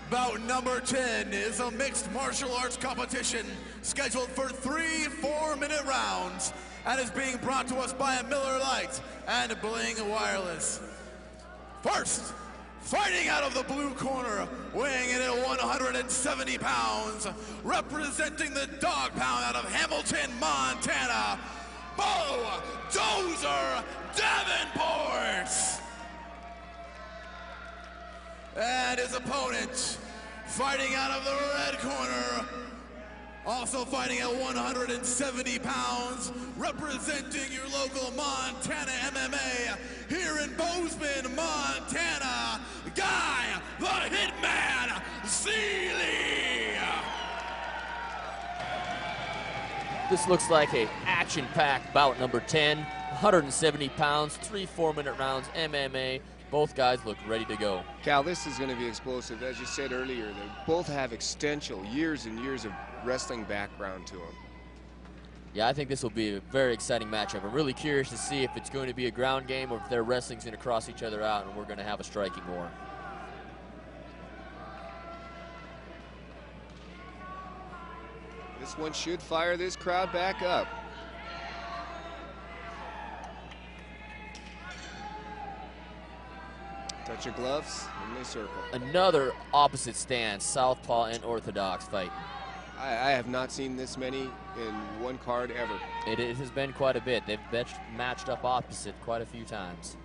Bout number 10 is a mixed martial arts competition scheduled for 3 4-minute rounds and is being brought to us by Miller Lite and Bling Wireless. First, fighting out of the blue corner, weighing in at 170 pounds, representing the dog pound out of Hamilton, Montana, Dozer Davenport. And his opponent, fighting out of the red corner, also fighting at 170 pounds, representing your local Montana MMA here in Bozeman, Montana, Guy the Hitman Seeley. This looks like a action-packed bout number 10, 170 pounds, 3 4-minute rounds, MMA. Both guys look ready to go. Cal, this is going to be explosive. As you said earlier, they both have extensial years and years of wrestling background to them. Yeah, I think this will be a very exciting matchup. I'm really curious to see if it's going to be a ground game or if their wrestling's going to cross each other out and we're going to have a striking war. This one should fire this crowd back up. Touch your gloves, and they circle. Another opposite stance, southpaw and orthodox fight. I have not seen this many in one card ever. It has been quite a bit. They've matched up opposite quite a few times.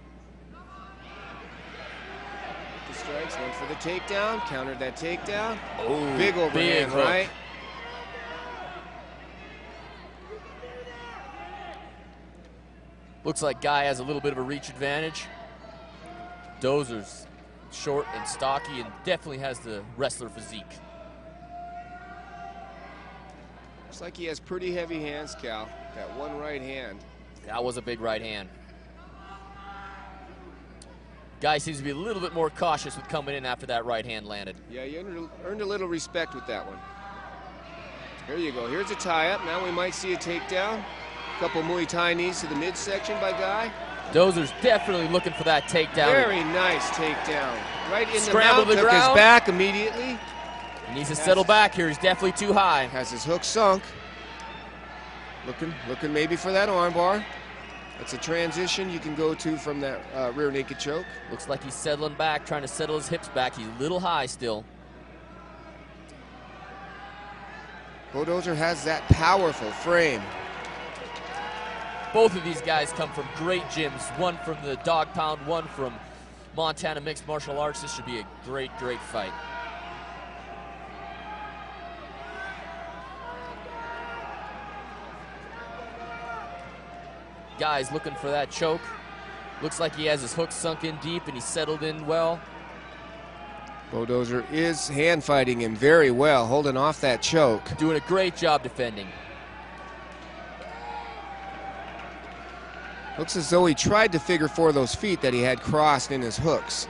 The strikes, went for the takedown, countered that takedown. Oh, big overhand, right? Looks like Guy has a little bit of a reach advantage. Dozer's short and stocky and definitely has the wrestler physique. Looks like he has pretty heavy hands, Cal. That one right hand. That was a big right hand. Guy seems to be a little bit more cautious with coming in after that right hand landed. Yeah, you earned a little respect with that one. Here you go. Here's a tie-up. Now we might see a takedown. A couple Muay Thai knees to the midsection by Guy. Dozer's definitely looking for that takedown. Very nice takedown. Right in Scrambled the mount, took his back immediately. He needs to settle back here. He's definitely too high. Has his hook sunk. Looking maybe for that arm bar. That's a transition you can go to from that rear naked choke. Looks like he's settling back, trying to settle his hips back. He's a little high still. Dozer has that powerful frame. Both of these guys come from great gyms. One from the dog pound, one from Montana Mixed Martial Arts. This should be a great, great fight. Guy's looking for that choke. Looks like he has his hook sunk in deep and he's settled in well. Dozer is hand fighting him very well, holding off that choke. Doing a great job defending. Looks as though he tried to figure for those feet that he had crossed in his hooks.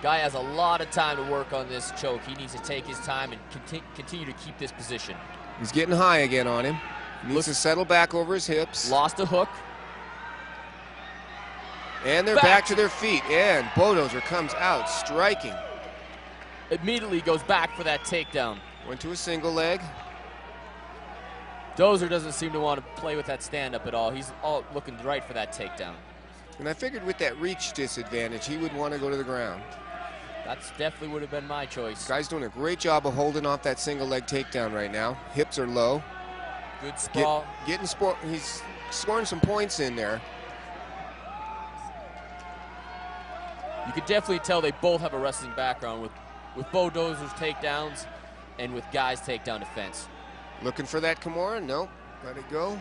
Guy has a lot of time to work on this choke. He needs to take his time and continue to keep this position. He's getting high again on him. He needs to settle back over his hips. Lost a hook. And they're back to their feet. And Dozer comes out striking. Immediately goes back for that takedown. Went to a single leg. Dozer doesn't seem to want to play with that stand-up at all. He's all looking right for that takedown. And I figured with that reach disadvantage, he would want to go to the ground. That's definitely would have been my choice. Guy's doing a great job of holding off that single leg takedown right now. Hips are low. Good sprawl. He's scoring some points in there. You could definitely tell they both have a wrestling background with Dozer's takedowns and with Guy's takedown defense. Looking for that Kimura? Nope. Let it go.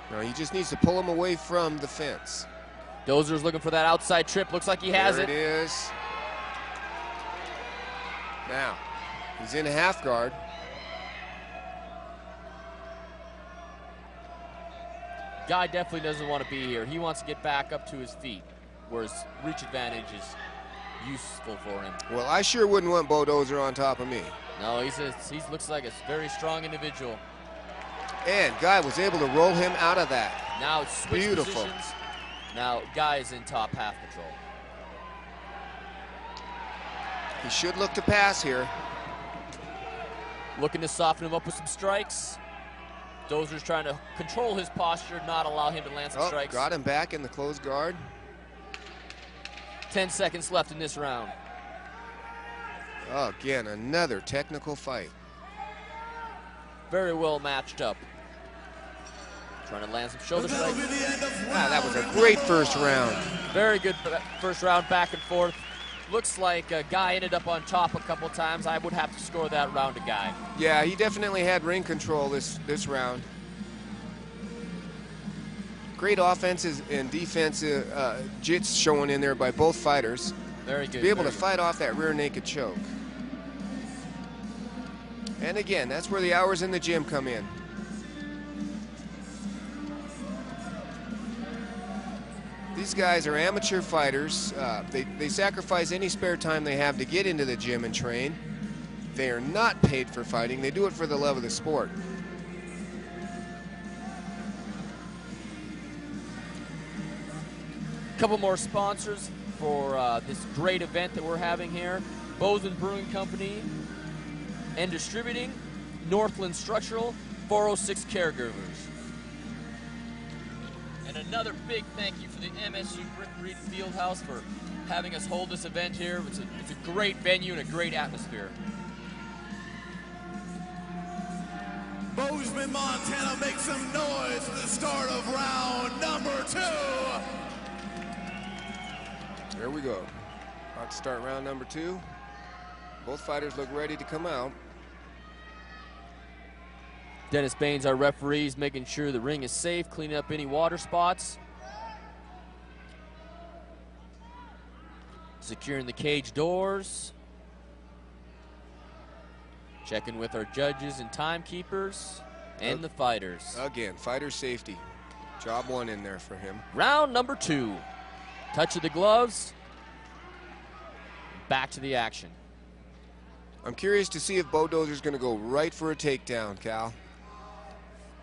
No, he just needs to pull him away from the fence. Dozer's looking for that outside trip. Looks like he has it. There it is. Now, he's in a half guard. Guy definitely doesn't want to be here. He wants to get back up to his feet, whereas reach advantage is useful for him. Well, I sure wouldn't want Dozer on top of me. No, he looks like a very strong individual. And Guy was able to roll him out of that. Now it's switch beautiful positions. Now, Guy is in top half patrol. He should look to pass here. Looking to soften him up with some strikes. Dozer's trying to control his posture, not allow him to land some strikes. Got him back in the closed guard. 10 seconds left in this round. Oh, again, another technical fight. Very well matched up. Trying to land some shoulder strikes. That was a great first round. Very good first round, back and forth. Looks like Guy ended up on top a couple times. I would have to score that round to Guy. Yeah, he definitely had ring control this round. Great offensive and defensive jits showing in there by both fighters. Very good. To be able to fight off that rear naked choke. And again, that's where the hours in the gym come in. These guys are amateur fighters. They sacrifice any spare time they have to get into the gym and train. They are not paid for fighting. They do it for the love of the sport. A couple more sponsors for this great event that we're having here. Bozeman Brewing Company and Distributing, Northland Structural, 406 Caregivers. And another big thank you for the MSU Brick Reed Fieldhouse for having us hold this event here. It's a great venue and a great atmosphere. Bozeman, Montana makes some noise for the start of round number 2. There we go. About to start round number 2. Both fighters look ready to come out. Dennis Baines, our referees, making sure the ring is safe, cleaning up any water spots. Securing the cage doors. Checking with our judges and timekeepers and the fighters. Again, fighter safety. Job 1 in there for him. Round number 2. Touch of the gloves. Back to the action. I'm curious to see if Dozer's going to go right for a takedown, Cal.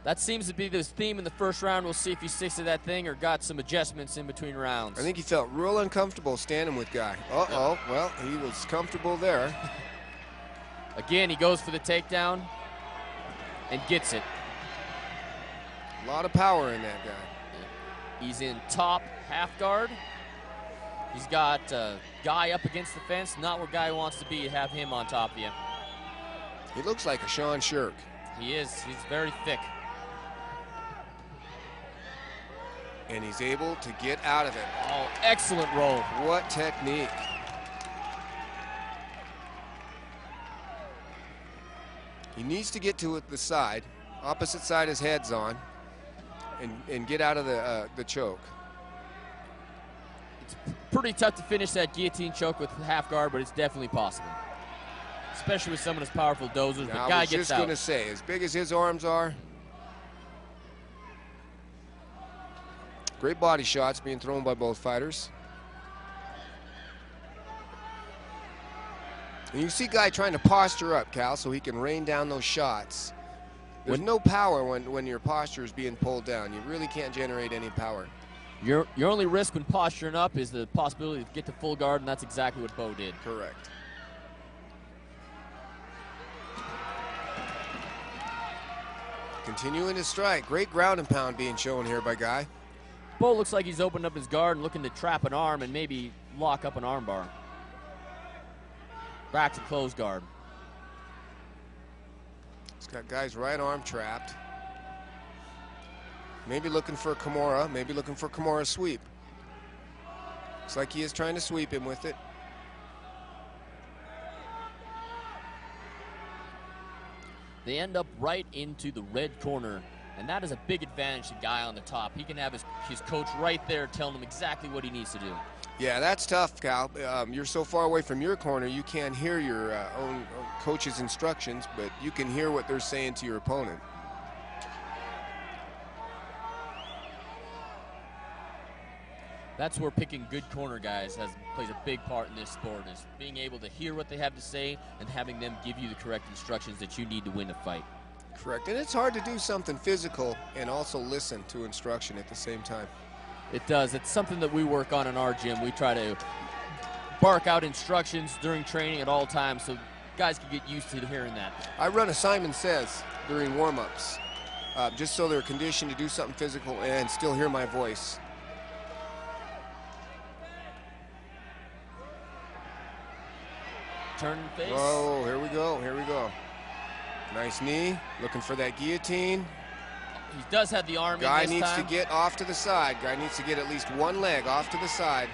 That seems to be the theme in the first round. We'll see if he sticks to that thing or got some adjustments in between rounds. I think he felt real uncomfortable standing with Guy. Uh-oh, well, he was comfortable there. Again, he goes for the takedown and gets it. A lot of power in that guy. He's in top half guard. He's got Guy up against the fence, not where Guy wants to be, to have him on top of you. He looks like a Sean Shirk. He is. He's very thick. And he's able to get out of it. Oh, excellent roll. What technique. He needs to get to the side, opposite side his head's on, and get out of the choke. It's pretty tough to finish that guillotine choke with half guard, but it's definitely possible. Especially with someone as powerful Dozers, but Guy gets out. I was just going to say, as big as his arms are, great body shots being thrown by both fighters. And you see Guy trying to posture up, Cal, so he can rain down those shots. There's no power when your posture is being pulled down. You really can't generate any power. Your only risk when posturing up is the possibility to get to full guard, and that's exactly what Bo did. Correct. Continuing to strike. Great ground and pound being shown here by Guy. Bo looks like he's opened up his guard and looking to trap an arm and maybe lock up an arm bar. Back to close guard. He's got Guy's right arm trapped. Maybe looking for a Kimura, maybe looking for a Kimura sweep. Looks like he is trying to sweep him with it. They end up right into the red corner, and that is a big advantage to Guy on the top. He can have his coach right there telling him exactly what he needs to do. Yeah, that's tough, Cal. You're so far away from your corner, you can't hear your own coach's instructions, but you can hear what they're saying to your opponent. That's where picking good corner guys plays a big part in this sport, is being able to hear what they have to say and having them give you the correct instructions that you need to win a fight. Correct, and it's hard to do something physical and also listen to instruction at the same time. It does. It's something that we work on in our gym. We try to bark out instructions during training at all times so guys can get used to hearing that. I run a Simon Says during warm-ups, just so they're conditioned to do something physical and still hear my voice. Turn and face. Oh, here we go, here we go. Nice knee, looking for that guillotine. He does have the arm Guy in this needs time. to get off to the side. Guy needs to get at least one leg off to the side.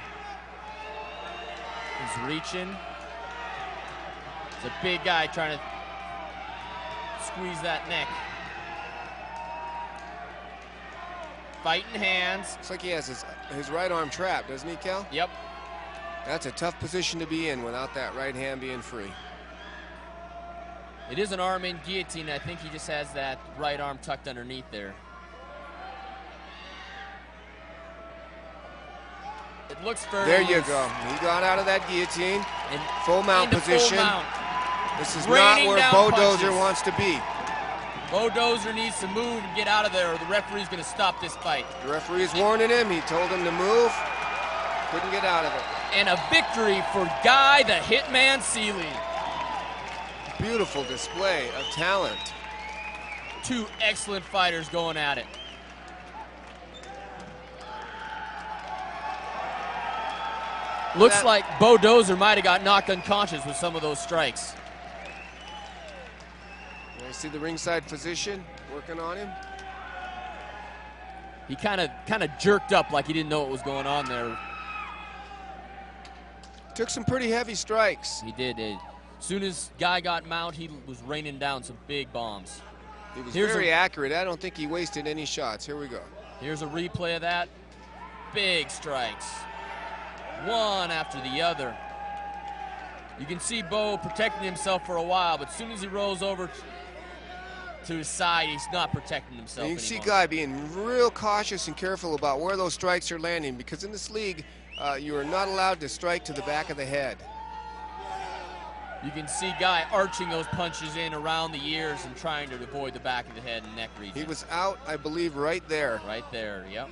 He's reaching. It's a big guy trying to squeeze that neck. Fighting hands. Looks like he has his right arm trapped, doesn't he, Cal? Yep. That's a tough position to be in without that right hand being free. It is an arm in guillotine. I think he just has that right arm tucked underneath there. It looks fairly There you loose. go. He got out of that guillotine. And Full mount into full position. mount. This is Raining not where down Bodozer punches. wants to be. Bodozer needs to move and get out of there, or the referee's going to stop this fight. The referee is warning him. He told him to move. Couldn't get out of it. And a victory for Guy the Hitman Seeley. Beautiful display of talent. Two excellent fighters going at it. Looks like Bodozer might have got knocked unconscious with some of those strikes. You see the ringside physician working on him? He kind of jerked up like he didn't know what was going on there. Took some pretty heavy strikes. He did. As soon as Guy got mount, he was raining down some big bombs. He was very accurate. I don't think he wasted any shots. Here we go. Here's a replay of that. Big strikes. One after the other. You can see Bo protecting himself for a while, but as soon as he rolls over to his side, he's not protecting himself And you can see anymore. Guy being real cautious and careful about where those strikes are landing, because in this league, you are not allowed to strike to the back of the head. You can see Guy arching those punches in around the ears and trying to avoid the back of the head and neck region. He was out, I believe, right there. Right there, yep.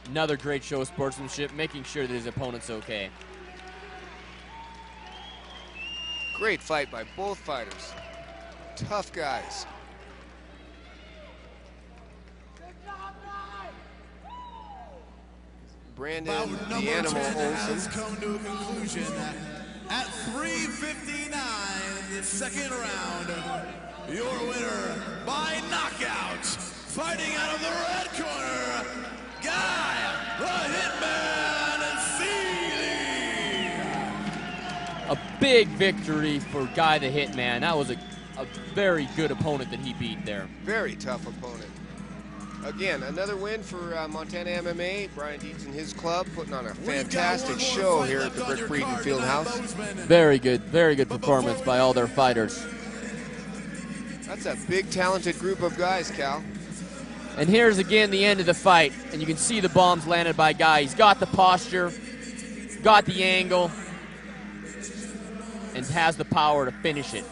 Another great show of sportsmanship, making sure that his opponent's okay. Great fight by both fighters. Tough guys. Brandon, Bout the number Animal 10 has Olsen. come to a conclusion at 3:59 in the second round. Your winner by knockout, fighting out of the red corner, Guy the Hitman Seeley. A big victory for Guy the Hitman. That was a very good opponent that he beat there. Very tough opponent. Again, another win for Montana MMA. Brian Dietz and his club putting on a fantastic show here at the Brick Breeden Fieldhouse. Very good performance by all their fighters. That's a big, talented group of guys, Cal. And here's again the end of the fight, and you can see the bombs landed by Guy. He's got the posture, got the angle, and has the power to finish it.